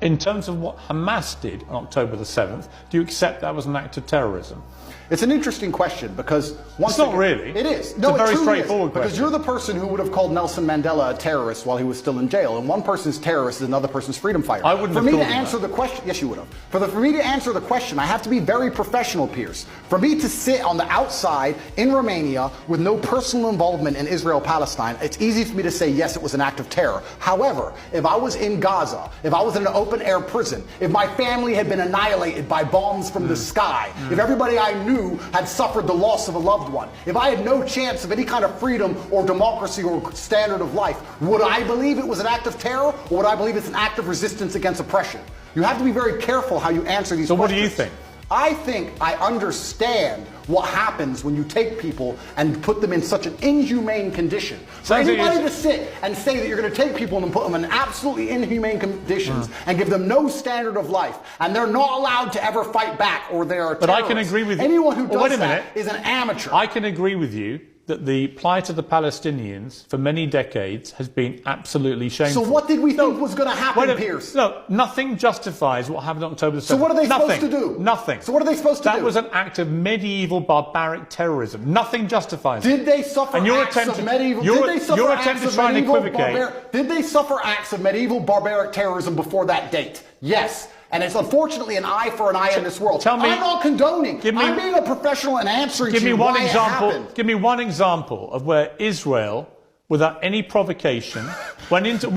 In terms of what Hamas did on October the 7th, do you accept that was an act of terrorism? It's an interesting question because it's not really. It is. It's a very straightforward question. Because you're the person who would have called Nelson Mandela a terrorist while he was still in jail, and one person's terrorist is another person's freedom fighter. I wouldn't have For me called to him answer that. the question, yes, you would have. For me to answer the question, I have to be very professional, Piers. For me to sit on the outside in Romania with no personal involvement in Israel-Palestine, it's easy for me to say yes, it was an act of terror. However, if I was in Gaza, if I was in an open-air prison, if my family had been annihilated by bombs from the sky, if everybody I knew had suffered the loss of a loved one, if I had no chance of any kind of freedom or democracy or standard of life, would I believe it was an act of terror, or would I believe it's an act of resistance against oppression? You have to be very careful how you answer these questions. So what do you think? I think I understand what happens when you take people and put them in such an inhumane condition. For anybody to sit and say that you're going to take people and put them in absolutely inhumane conditions and give them no standard of life, and they're not allowed to ever fight back, or they are terrorists. But I can agree with you. Anyone who does that is an amateur. I can agree with you that the plight of the Palestinians for many decades has been absolutely shameful. So what did we think was going to happen, Piers? No, nothing justifies what happened on October the 7th. So what are they supposed to do? Nothing. So what are they supposed to do? That was an act of medieval barbaric terrorism. Nothing justifies it. Did they suffer acts of medieval? Your attempt to try and equivocate. Did they suffer acts of medieval barbaric terrorism before that date? Yes. And it's unfortunately an eye for an eye in this world. I'm not condoning. I'm being a professional and answering to you why it happened. Give me one example of where Israel, without any provocation, went into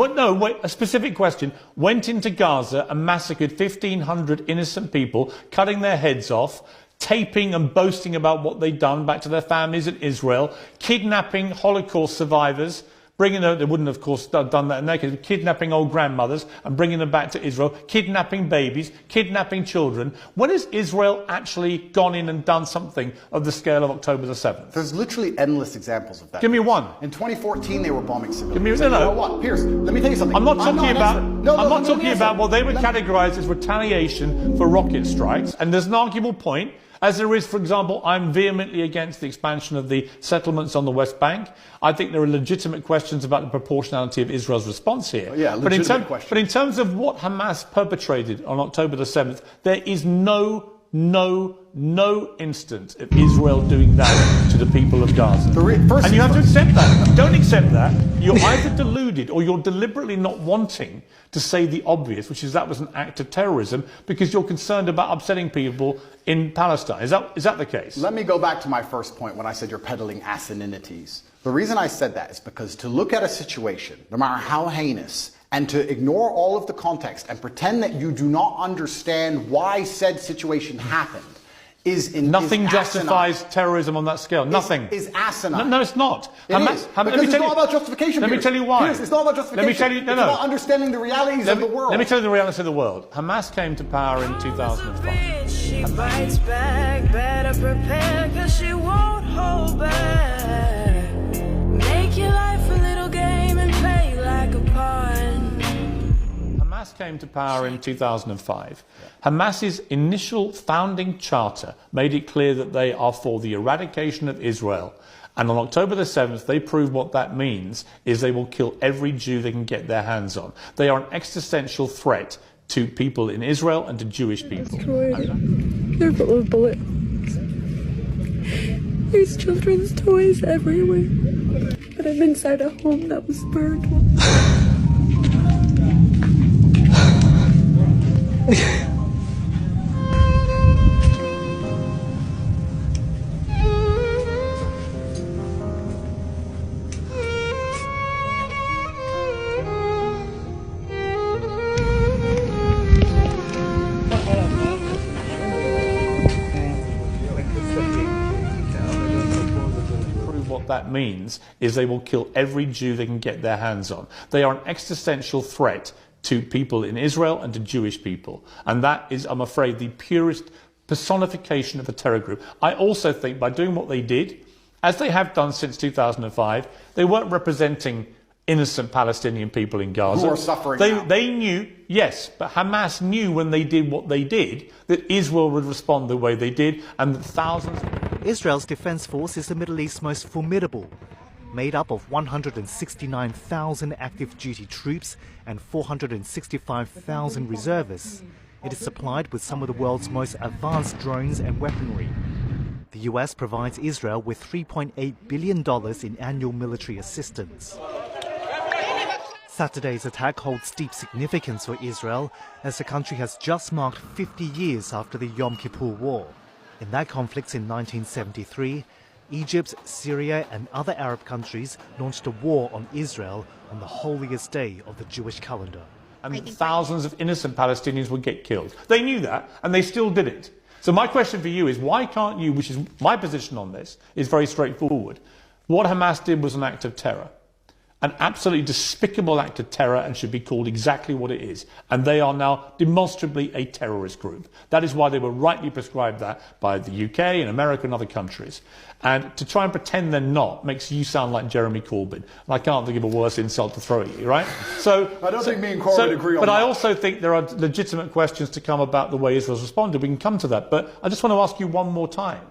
a specific question, went into Gaza and massacred 1,500 innocent people, cutting their heads off, taping and boasting about what they'd done back to their families in Israel, kidnapping Holocaust survivors, they wouldn't, of course, have done that in their case, kidnapping old grandmothers and bringing them back to Israel, kidnapping babies, kidnapping children. When has Israel actually gone in and done something of the scale of October the 7th? There's literally endless examples of that. Give me one. In 2014, they were bombing civilians. Give me, you know what? Piers, let me tell you something. I'm not talking about what they would categorize as retaliation for rocket strikes, and there's an arguable point. As there is, for example, I'm vehemently against the expansion of the settlements on the West Bank. I think there are legitimate questions about the proportionality of Israel's response here. Yeah, legitimate questions. But in terms of what Hamas perpetrated on October the 7th, there is no instance of Israel doing that to the people of Gaza. And you have to accept that. If you don't accept that, you're either deluded or you're deliberately not wanting to say the obvious, which is that was an act of terrorism, because you're concerned about upsetting people in Palestine. Is that the case? Let me go back to my first point when I said you're peddling asininities. The reason I said that is because to look at a situation, no matter how heinous, and to ignore all of the context and pretend that you do not understand why said situation happened Nothing justifies terrorism on that scale. Nothing. Is asinine. No, it's not. Because it's not about justification. Let me tell you why. Piers, it's not about justification. Let me tell you, it's about understanding the realities of the world. Let me tell you the realities of the world. Hamas came to power in 2005. She bites back, better prepare, 'cause she won't hold back. Make your life a little game and play like a pawn. Hamas came to power in 2005. Hamas's initial founding charter made it clear that they are for the eradication of Israel. And on October the 7th, they proved what that means is they will kill every Jew they can get their hands on. They are an existential threat to people in Israel and to Jewish people. They're full of bullets. There's children's toys everywhere. But I'm inside a home that was burned. What that means is they will kill every Jew they can get their hands on. They are an existential threat to people in Israel and to Jewish people. And that is, I'm afraid, the purest personification of a terror group. I also think by doing what they did, as they have done since 2005, they weren't representing innocent Palestinian people in Gaza. Who are suffering now. They knew, yes, but Hamas knew when they did what they did that Israel would respond the way they did, and that thousands... Israel's defense force is the Middle East's most formidable. made up of 169,000 active duty troops and 465,000 reservists. It is supplied with some of the world's most advanced drones and weaponry. The US provides Israel with $3.8 billion in annual military assistance. Saturday's attack holds deep significance for Israel, as the country has just marked 50 years after the Yom Kippur War. In that conflict in 1973, Egypt, Syria and other Arab countries launched a war on Israel on the holiest day of the Jewish calendar. And thousands of innocent Palestinians would get killed. They knew that, and they still did it. So my question for you is, why can't you, which is my position on this, is very straightforward. What Hamas did was an act of terror. An absolutely despicable act of terror, and should be called exactly what it is. And they are now demonstrably a terrorist group. That is why they were rightly prescribed that by the UK and America and other countries. And to try and pretend they're not makes you sound like Jeremy Corbyn. And I can't think of a worse insult to throw at you, right? So I don't think me and Corbyn agree on that. But I also think there are legitimate questions to come about the way Israel's responded. We can come to that. But I just want to ask you one more time.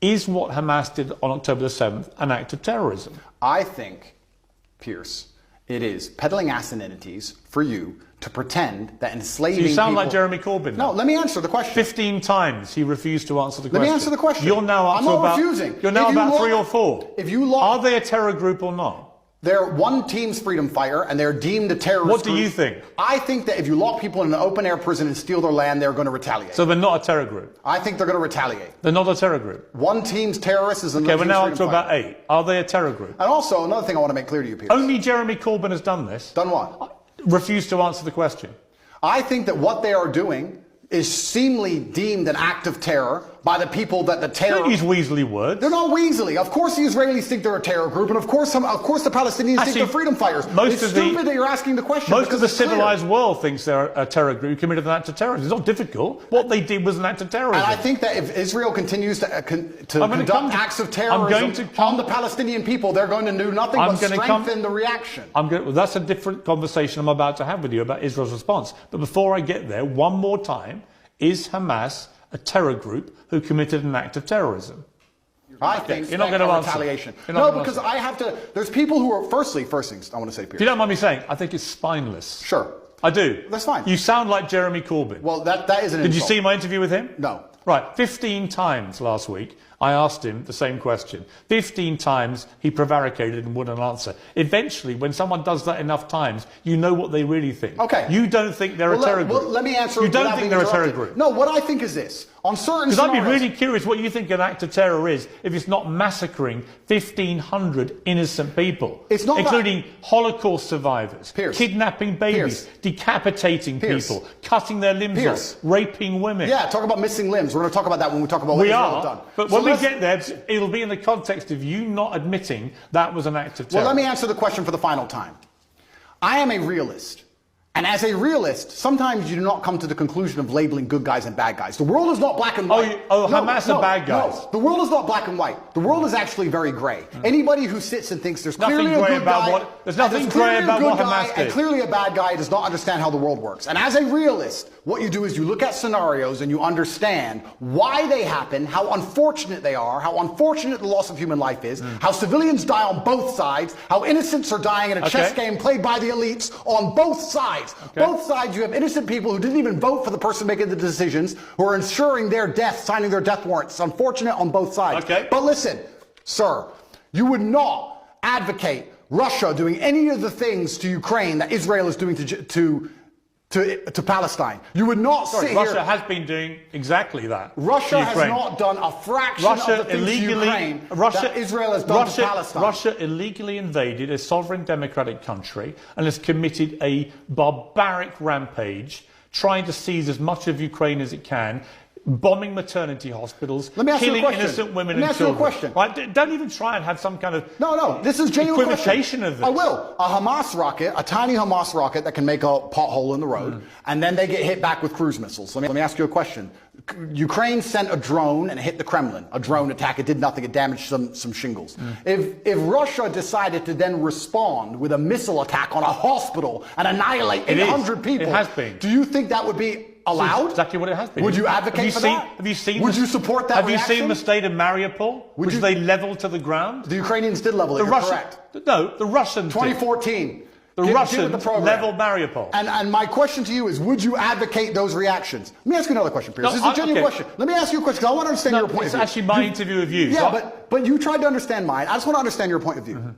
Is what Hamas did on October the 7th an act of terrorism? I think, Piers, it is peddling asininities for you to pretend that enslaving people... You sound like Jeremy Corbyn. No, let me answer the question. 15 times he refused to answer the question. Let me answer the question. You're now up I'm to not about... refusing. You're now about 3 or 4. If you look... Are they a terror group or not? They're one team's freedom fighter, and they're deemed a terrorist What do group. you think? I think that if you lock people in an open-air prison and steal their land, they're going to retaliate. So they're not a terror group? I think they're going to retaliate. They're not a terror group? One team's terrorist is another Okay, we're now up to fighter. about 8. Are they a terror group? And also, another thing I want to make clear to you, Piers. Only Jeremy Corbyn has done this. Done what? Refused to answer the question. I think that what they are doing is seemingly deemed an act of terror by the people that the terror... Don't use weaselly words. They're not weaselly. Of course the Israelis think they're a terror group, and of course the Palestinians think they're freedom fighters. It's stupid that you're asking the question. Most of the civilized world thinks they're a terror group who committed an act of terrorism. It's not difficult. What they did was an act of terrorism. And I think that if Israel continues to conduct acts of terrorism on the Palestinian people, they're going to do nothing but strengthen the reaction. Well, that's a different conversation I'm about to have with you about Israel's response. But before I get there, one more time, is Hamas a terror group who committed an act of terrorism? I think you're not going to answer. Retaliation. No, because I have to. There's people who are. First things I want to say, Piers. If you don't mind me saying, I think it's spineless. Sure. I do. That's fine. You sound like Jeremy Corbyn. Well, that is an insult. Did you see my interview with him? No. Right. 15 times last week, I asked him the same question. 15 times he prevaricated and wouldn't answer. Eventually, when someone does that enough times, you know what they really think. Okay. You don't think they're a terror group. Well, let me answer. You don't think they're a terror group. No, what I think is this. On certain Because I'd be really curious what you think an act of terror is if it's not massacring 1,500 innocent people, it's not including Holocaust survivors, kidnapping babies, decapitating people, cutting their limbs off, raping women. Yeah, talk about missing limbs. We're going to talk about that when we talk about what Israel has done. But when we get there, it'll be in the context of you not admitting that was an act of terror. Well, let me answer the question for the final time. I am a realist. And as a realist, sometimes you do not come to the conclusion of labeling good guys and bad guys. The world is not black and white. Hamas are bad guys. No, the world is not black and white. The world is actually very grey. Anybody who sits and thinks there's clearly a good guy, there's nothing grey about what Hamas did, and clearly a bad guy does not understand how the world works. And as a realist, what you do is you look at scenarios and you understand why they happen, how unfortunate they are, how unfortunate the loss of human life is, how civilians die on both sides, how innocents are dying in a chess game played by the elites on both sides. Both sides, you have innocent people who didn't even vote for the person making the decisions, who are ensuring their death, signing their death warrants. It's unfortunate on both sides. But listen, sir, you would not advocate Russia doing any of the things to Ukraine that Israel is doing to Palestine. You would not sit here... Russia has been doing exactly that. Russia has not done a fraction of the things to Ukraine that Israel has done to Palestine. Russia illegally invaded a sovereign democratic country and has committed a barbaric rampage, trying to seize as much of Ukraine as it can, bombing maternity hospitals, killing innocent women and children. Right? Don't even try and have some kind of this is genuine equivocation of this. I will. A Hamas rocket, a tiny Hamas rocket that can make a pothole in the road, and then they get hit back with cruise missiles. Let me ask you a question. Ukraine sent a drone and it hit the Kremlin. A drone attack. It did nothing. It damaged some shingles. If Russia decided to then respond with a missile attack on a hospital and annihilate 800 people, it has been. Do you think that would be allowed? Exactly what it has been. Would you advocate for that? Have you seen? Would you support that Have reaction? you seen the state of Mariupol, which they leveled to the ground? The Ukrainians did level it. Correct. No, the Russians. 2014. The Russians leveled Mariupol. And my question to you is, would you advocate those reactions? Let me ask you another question, Piers. This is a genuine question. Let me ask you a question, because I want to understand your point of view. It's actually my interview of you. Yeah, but you tried to understand mine. I just want to understand your point of view.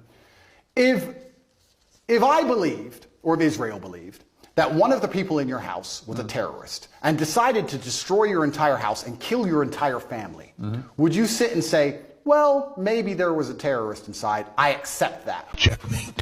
If I believed, or if Israel believed, that one of the people in your house was a terrorist and decided to destroy your entire house and kill your entire family, would you sit and say, well, maybe there was a terrorist inside, I accept that? Checkmate.